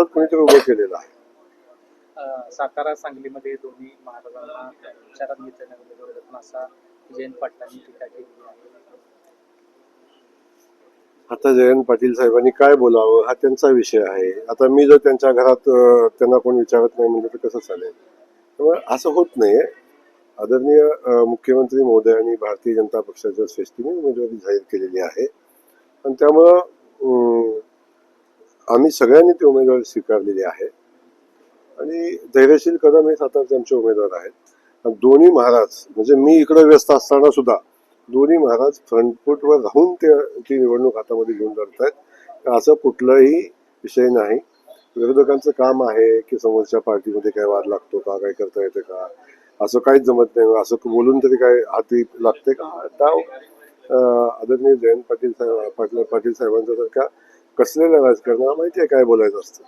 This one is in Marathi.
विरोधात कोणीतरी उभं केलेलं आहे. सातारा सांगलीमध्ये दोन्ही महाराजांना विचारात घेतलेल्या उमेदवारातून असा जयंत पाटलांनी टीका केली आहे. आता जयंत पाटील साहेबांनी काय बोलावं हा त्यांचा विषय आहे. आता मी जर त्यांच्या घरात त्यांना कोण विचारत नाही म्हणजे तर कसं चालेल. त्यामुळे असं होत नाहीये. आदरणीय मुख्यमंत्री महोदयांनी भारतीय जनता पक्षाच्या श्रेष्ठीने उमेदवारी जाहीर केलेली आहे आणि त्यामुळं आम्ही सगळ्यांनी ती उमेदवारी स्वीकारलेली आहे आणि धैर्यशील कदम हे सातारचे आमचे उमेदवार आहेत. दोन्ही महाराज म्हणजे मी इकडे व्यस्त असताना सुद्धा दोन्ही महाराज फ्रंटफूटवर राहून ती निवडणूक हातामध्ये घेऊन लढतायत. असं कुठलाही विषय नाही. विरोधकांचं काम आहे की समोरच्या पार्टीमध्ये काय वाद लागतो का, काय करता येतं का, असं काहीच जमत नाही. असं बोलून तरी काय हाती लागते का. डाव आदरणीय जयंत पाटील साहेबांच्या सारख्या कसलेल्या राजकारणाला माहिती आहे काय बोलायचं असतं.